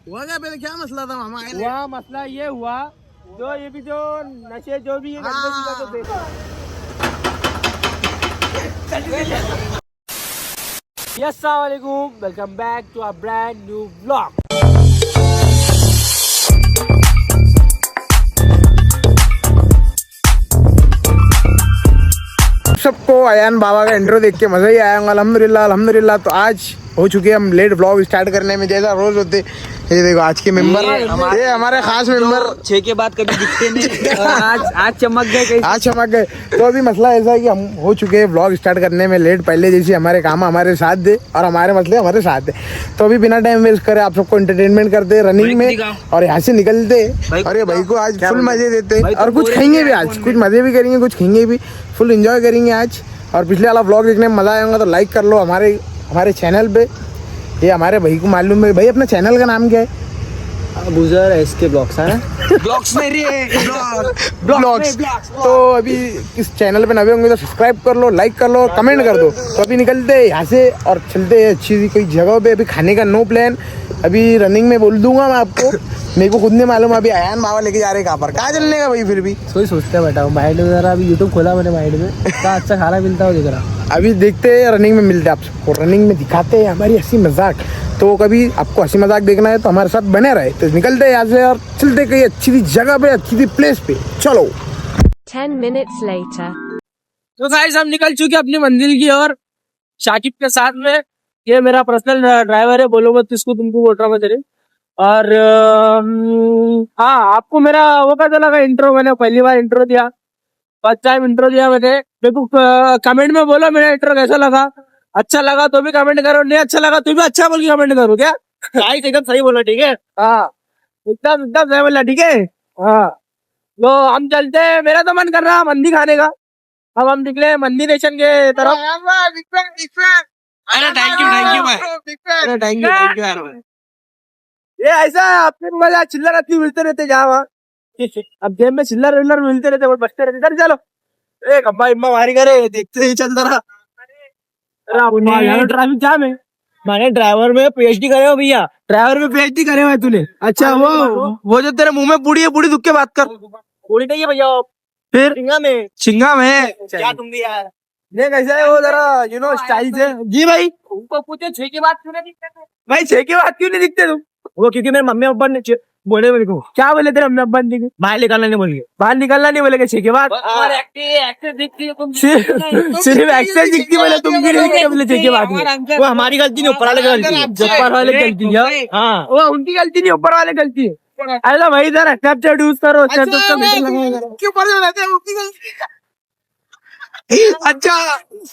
हुआ क्या पहले, क्या मसला था मामा? हुआ मसला ये हुआ, जो ये भी जो नशे जो भी अस्सलाम वालेकुम, welcome back to a brand new vlog. सबको अयान बाबा का इंट्रो देख के मजा ही आया। अल्हम्दुलिल्लाह अल्हम्दुलिल्लाह। तो आज हो चुके हम लेट व्लॉग स्टार्ट करने में, जैसा रोज होते। ये देखो आज के मेंबर, ये हमारे खास मेंबर 6 के बाद कभी दिखते नहीं और आज चमक गए, आज चमक गए। तो अभी मसला ऐसा है कि हम हो चुके हैं व्लॉग स्टार्ट करने में लेट। पहले जैसे हमारे काम हमारे साथ दे और हमारे मसले हमारे साथ दे। तो अभी बिना टाइम वेस्ट करे आप सबको एंटरटेनमेंट करते रनिंग में और यहाँ से निकलते। और ये भाई को आज फुल मजे देते और कुछ खाएंगे भी आज, कुछ मजे भी करेंगे, कुछ खाएंगे भी, फुल एंजॉय करेंगे आज। और पिछले वाला व्लॉग देखने में मजा आएगा तो लाइक कर लो हमारे चैनल पे। ये हमारे भाई को मालूम है। भाई अपना चैनल का नाम क्या है? अबूजर एसके ब्लॉग्स है ना? ब्लॉग्स मेरी ब्लॉग्स। तो अभी इस चैनल पे नए होंगे तो सब्सक्राइब कर लो, लाइक कर लो, कमेंट कर दो। तो अभी निकलते हैं यहाँ से और चलते हैं अच्छी सी कोई जगह पे। अभी खाने का नो प्लान, अभी रनिंग में बोल दूंगा मैं आपको। मेरे को खुद नहीं मालूम अभी अयान बाबा लेके जा रहे कहाँ पर, कहाँ चलने का भाई? फिर भी सोच सोचते बैठा हूँ माइंड में जरा। अभी यूट्यूब खोला मैंने माइंड में, क्या अच्छा खाना मिलता हो दिख रहा। अभी देखते हैं, रनिंग में मिलते हैं आप सबको, रनिंग में दिखाते हैं हमारी हंसी मजाक। तो कभी आपको हंसी मजाक देखना है तो हमारे साथ बने रहे। तो निकलते हैं यहाँ से और चलते कहीं अच्छी सी जगह पे, अच्छी सी प्लेस पे। चलो 10 minutes later. तो गाइस हम निकल चुके अपनी मंजिल की ओर शाकिब के साथ में। ये मेरा पर्सनल ड्राइवर है, बोलो मत इसको, तुमको बोल रहा मैं तेरे। और हाँ, आपको मेरा वो कैसा लगा इंट्रो? मैंने पहली बार इंट्रो दिया, फर्स्ट टाइम इंट्रो दिया मैंने। मेरे को कमेंट में बोलो मेरा इंट्रो कैसा लगा। अच्छा लगा तो भी कमेंट करो, नहीं अच्छा लगा तो भी अच्छा बोल के कमेंट करो। क्या एकदम सही बोला, ठीक है? हाँ एकदम एकदम सही बोला, ठीक है? हाँ तो हम चलते हैं। मेरा तो मन कर रहा है मंदी खाने का। अब हम निकले मंदी नेशन के तरफ। अरे थैंक यू थैंक यू यार। ये ऐसा है, आपके मजा चिल्लर आती मिलते रहते जहाँ वहाँ। अब गेम में चिल्लर विल्लर मिलते रहते और बचते रहते। इधर चलो, एक अब्बा इम्मा मारी करे, देखते ही चलता रहा। ट्रैफिक जाम है। मैंने ड्राइवर में पीएचडी करे हो भैया। ड्राइवर में पीएचडी करे हुआ है तूने? अच्छा वो जो तेरे मुंह में पूरी है, पूरी दुख के बात कर। पूरी नहीं है भैया, फिर छिंगा में क्या तुम भी यार देख ऐसा है वो जरा स्टाइल से। जी भाई, उनको पूछे 6 के बाद क्यों नहीं दिखते थे? भाई 6 के बाद क्यों नहीं दिखते तुम? वो क्योंकि मेरे मम्मी पापा ने बोले मेरे को क्या बोले तेरे मम्मी पापा ने? बाहर निकालना नहीं बोल के। बाहर निकलना नहीं बोले 6 के बाद? एक्सेस दिखती है तुम, सिर्फ एक्सेस दिखती बोले, तुम भी नहीं बोले 6 के बाद में। वो हमारी गलती नहीं, ऊपर वाले की गलती है। ऊपर वाले गलती है। हाँ वो उनकी गलती नहीं, ऊपर वाले गलती है। ऐसा भाई जरा स्नैपचैट यूज करो, क्यों पढ़ रहते हैं उनकी गलती? अच्छा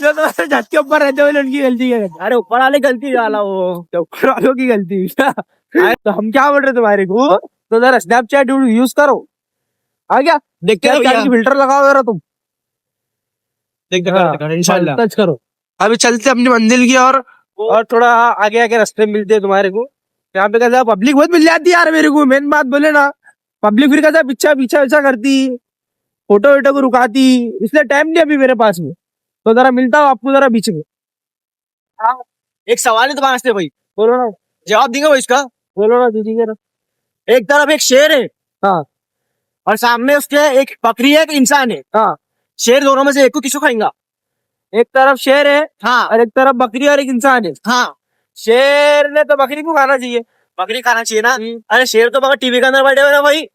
जो तो छत के ऊपर रहते हुए उनकी गलती है। अरे ऊपर वाले गलती डाला वो, तो ऊपर वालों की गलती। तो हम क्या बोल रहे तुम्हारे को? तो जरा स्नैपचैट यूज करो। आ गया देखते रहो, फिल्टर लगाओ जरा तुम। इंशाल्लाह टच करो। अभी चलते अपनी मंजिल की और थोड़ा आगे आगे रास्ते मिलते हैं तुम्हारे को। यहाँ पे कैसा पब्लिक बहुत मिल जाती है यार मेरे को। मेन बात बोले ना, पब्लिक फिर कैसा पीछा पीछा करती, फोटो वोटो को रुकाती, इसलिए टाइम नहीं अभी मेरे पास में। तो जरा मिलता हूँ आपको जरा बीच में। एक सवाल है तुम्हारे से भाई, बोलो ना, जवाब देंगे भाई इसका। बोलो ना दीदी के। एक तरफ एक शेर है, हाँ, और सामने उसके एक बकरी है, एक इंसान है। हाँ, शेर दोनों में से एक को किसको खाएगा? एक तरफ शेर है हाँ और एक तरफ बकरी और एक इंसान है। हाँ, शेर ने तो बकरी को खाना चाहिए। बकरी खाना चाहिए ना। अरे शेर तो मगर टीवी के अंदर बैठे हुए ना भाई।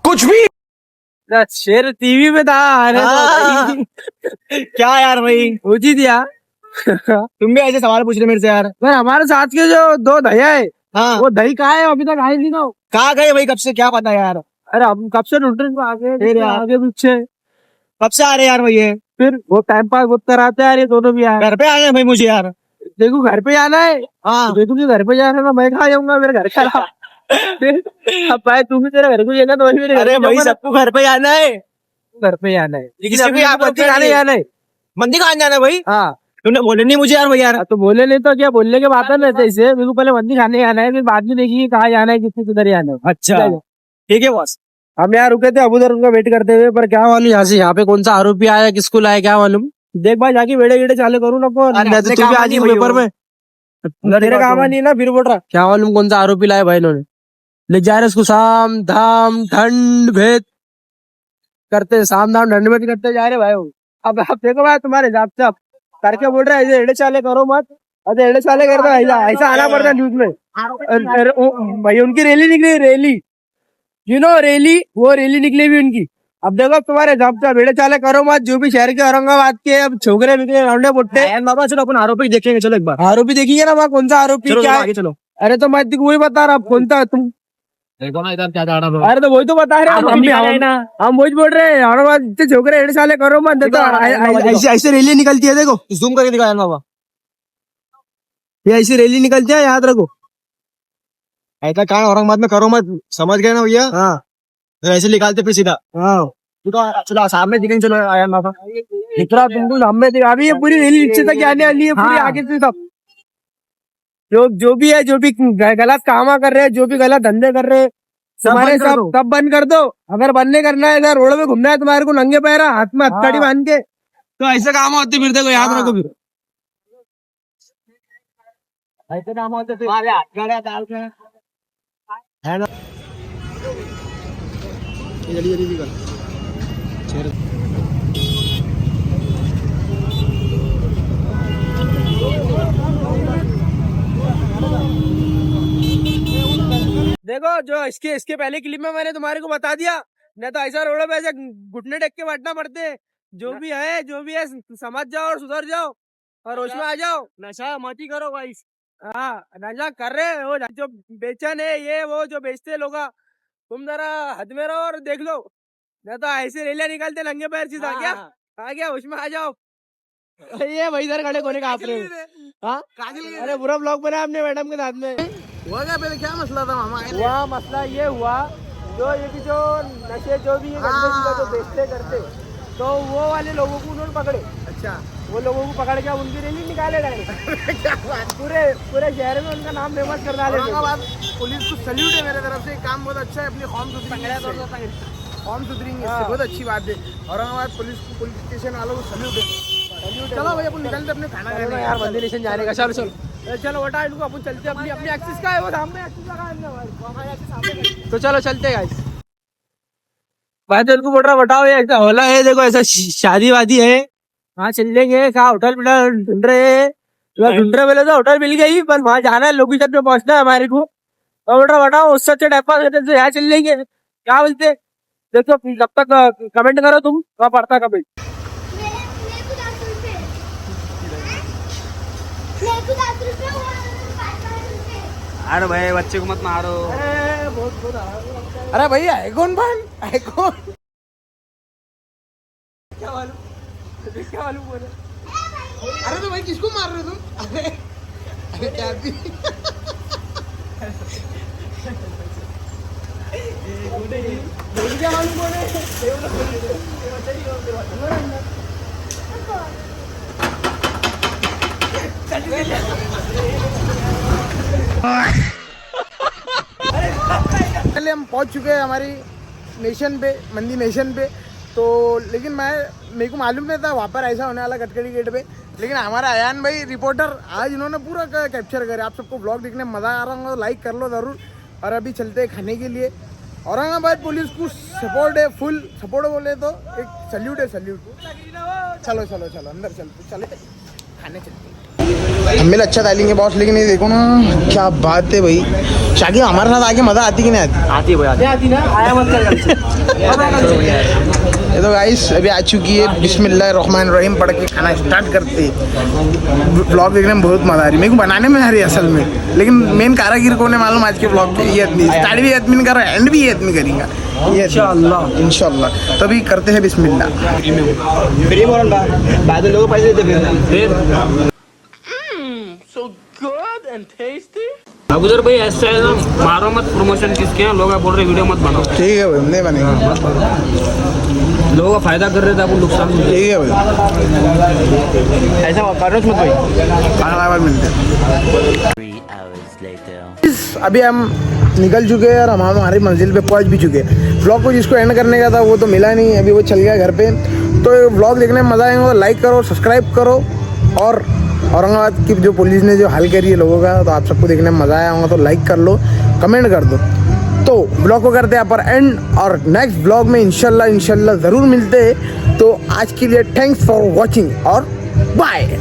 कुछ भी ना, शेर टीवी में था। अरे हाँ। क्या यार भाई, पूछी दिया। तुम भी ऐसे सवाल पूछ रहे मेरे से यार। हमारे साथ के जो 2 भैया है, हाँ वो दही कहाँ है? अभी तक आए नहीं। तो कहाँ गए भाई? कब से क्या पता यार? अरे हम कब से ढूंढ रहे हैं, आगे पीछे कब से आ रहे यार भाई ये? फिर वो टाइम पास बहुत कराते हैं यार, ये दोनों भी आए। घर पे आ गए भाई मुझे यार। देखो घर पे आना है। हाँ देखो कि घर पे जाना है ना, मैं कहा जाऊंगा, मेरे घर का। अब भाई तू भी तेरे घर को जाना, तो वही मेरे घर अरे पे भाई जाऊंगा ना। सबको घर पे आना है। घर पे आना है, किसी भी आप मंदी खाने जाना है। मंदी खाने जाना है भाई। हाँ तुमने बोले नहीं मुझे यार भाई यार। तो बोले नहीं तो क्या, बोलने के बात है इसे। मेरे को पहले मंदी खाने जाना है, फिर बाद में देखिए कहाँ जाना है, किसने किधर जाना है। अच्छा ठीक है बॉस। हम यहाँ रुके थे अबूजर उनका वेट करते हुए, पर क्या मालूम यहाँ पे कौन सा आरोपी आया, किसको लाया क्या मालूम। देख भाई जाके वेड़े वेड़े चालू करूँ ना, तू भी आ जाएगी पेपर में। तेरे काम नहीं ना, फिर बोल रहा क्या मालूम कौन सा आरोपी लाया भाई इन्होंने। ले जा रहे उसको साम धाम दंड भेद करते, साम दाम दंड भेद करते जा रहे भाई वो। अब देखो भाई तुम्हारे हिसाब से अब करके बोल रहे ऐसे एड़े चाले करो मत, अरे एड़े चाले करते ऐसा ऐसा आना पड़ता है न्यूज में। भाई उनकी रैली निकली, रैली रैली, वो रैली निकली भी उनकी। अब देखो तुम्हारे हिसाब से एड़े चाले करो मत, जो भी शहर के औरंगाबाद के अब छोकरे निकले लौंडे पुट्टे। बाबा चलो अपन आरोपी देखेंगे, चलो एक बार आरोपी देखिए ना वहाँ कौन सा आरोपी चलो क्या है? आगे चलो। अरे तो मैं वही बता रहा, कौन सा तुम? देखो ना इधर क्या जा रहा अरे तो वही तो बता रहे हम वही बोल रहे हैं, औरंगाबाद से छोकरे एड़े साले करो मत। देखो ऐसे ऐसे रैली निकलती है, देखो जूम करके दिखाया बाबा, ये ऐसी रैली निकलती है, याद रखो। ऐसा कहा औरंगाबाद में करो मत, समझ गए ना भैया? हाँ तो ऐसे निकालते फिर सीधा। हाँ चलो सामने दिखेंगे, चलो आया बाबा। इतना तुमको सामने दिखा, अभी ये पूरी रैली नीचे तक आने वाली है, पूरी आगे से सब जो भी है, जो भी गलत काम कर रहे हैं, जो भी गलत धंधे कर रहे हैं, तुम्हारे सब बंद कर दो। अगर बंद नहीं करना है, इधर रोड में घूमना है तुम्हारे को नंगे पैर हाथ में हथकड़ी बांध के, तो ऐसे काम होते फिर देखो, याद रखो फिर ऐसे काम होते थे गाड़ियां डाल के है ना। जल्दी जल्दी निकल। देखो जो इसके पहले क्लिप में मैंने तुम्हारे को बता दिया, नहीं तो ऐसा रोड पे ऐसे घुटने टेक के बैठना पड़ते। जो भी है समझ जाओ और सुधर जाओ और होश में आ जाओ। नशा मत ही करो भाई। हाँ नशा कर रहे हो, जो बेचन है ये वो जो बेचते लोग, तुम जरा हद में रहो और देख लो, नहीं तो ऐसे रैलियां निकालते नंगे पैर सीधा। क्या आ गया, होश में आ जाओ। ये वही सर खड़े कोने का आप रहे हो। हाँ अरे बुरा ब्लॉग बना आपने मैडम के साथ में। हुआ क्या पहले, क्या मसला था मामा? हुआ मसला ये हुआ, जो ये की जो नशे जो भी गंदे चीजें जो बेचते करते, तो वो वाले लोगों को उन्होंने पकड़े। अच्छा, वो लोगों को पकड़ के उनकी रैली निकाले डायरेक्ट। क्या बात, पूरे शहर में उनका नाम फेमस कर डाले। औरंगाबाद पुलिस को सल्यूट है मेरे तरफ से, काम बहुत अच्छा है, अपनी कौम सुधरेंगे इससे, बहुत अच्छी बात है। औरंगाबाद पुलिस स्टेशन वालों को सल्यूट है। चलो भाई अपन निकलते अपने खाना खाने यार, मंदिर स्टेशन जाने का। चलो चलो बटा इनको, अपन चलते अपनी एक्सिस का है वो सामने, एक्सिस का। तो चलो चलते गाइस। भाई तो इनको बोल रहा बताओ, ये ऐसा होला है, देखो ऐसा शादी वादी है, वहाँ चल लेंगे, कहा होटल ढूंढ रहे हैं, ढूंढ रहे बोले तो होटल मिल गई, पर वहाँ जाना है, लोकेशन पे पहुंचना है हमारे को। तो बोल रहा बताओ उससे अच्छे टाइम पास करते यहाँ चल लेंगे, क्या बोलते? देखो जब तक कमेंट करो तुम, वहाँ पढ़ता कमेंट। अरे भाई बच्चे को मत मारो। अरे भैया है कौन भाई, है कौन? क्या मालूम बोले। अरे तो भाई किसको मार रहे हो तुम? अरे क्या थी? क्या मालूम बोले। पहले हम पहुंच चुके हैं हमारी नेशन पे, मंदी नेशन पे। तो लेकिन मेरे को मालूम नहीं था वहाँ पर ऐसा होने वाला कटकड़ी गेट पे। लेकिन हमारा अयान भाई रिपोर्टर आज इन्होंने पूरा कैप्चर करे। आप सबको ब्लॉग देखने में मज़ा आ रहा होगा तो लाइक कर लो ज़रूर। और अभी चलते हैं खाने के लिए। औरंगाबाद पुलिस को सपोर्ट है, फुल सपोर्ट बोले तो एक सल्यूट है, सल्यूट। चलो चलो चलो अंदर चले खाने चलते। हम मिल अच्छा डालेंगे बॉस, लेकिन ये देखो ना क्या बात है भाई, शाकिब हमारे साथ आके मज़ा आती कि नहीं आती? आती है आती ना, आया मत ये तो गाइस अभी आ चुकी है। बिस्मिल्लाहिर्रहमानिर्रहीम पढ़ के खाना स्टार्ट करते। ब्लॉग देखने में बहुत मज़ा आ रही, मेरे को बनाने में आ रही है असल में। लेकिन मेन कारागिर कौन है मालूम आज के ब्लॉग के? ये आदमी स्टार्ट भी आदमी कर रहा है, एंड भी ये आदमी करेंगे इंशाल्लाह। तो अभी करते हैं बिस्मिल्लाह। अब उधर भाई ऐसा है ना, मारो मत, प्रमोशन किसके हैं, लोग बोल रहे वीडियो मत बनाओ। ठीक है भाई, नहीं बनेगा, लोगों का फायदा कर रहे थे, आपको नुकसान। ठीक है भाई, ऐसा करो मत भाई। अगला मिलते हैं। अभी हम निकल चुके हैं और हम हमारी मंजिल पे पहुंच भी चुके हैं। व्लॉग को जिसको एंड करने का था वो तो मिला नहीं, अभी वो चल गया घर पे। तो व्लॉग देखने में मज़ा आएगा तो लाइक करो, सब्सक्राइब करो और औरंगाबाद की जो पुलिस ने जो हल करी है लोगों का, तो आप सबको देखने में मज़ा आया होगा, तो लाइक कर लो, कमेंट कर दो। तो ब्लॉग को करते हैं यहाँ पर एंड, और नेक्स्ट ब्लॉग में इंशाल्लाह ज़रूर मिलते हैं। तो आज के लिए थैंक्स फॉर वॉचिंग और बाय।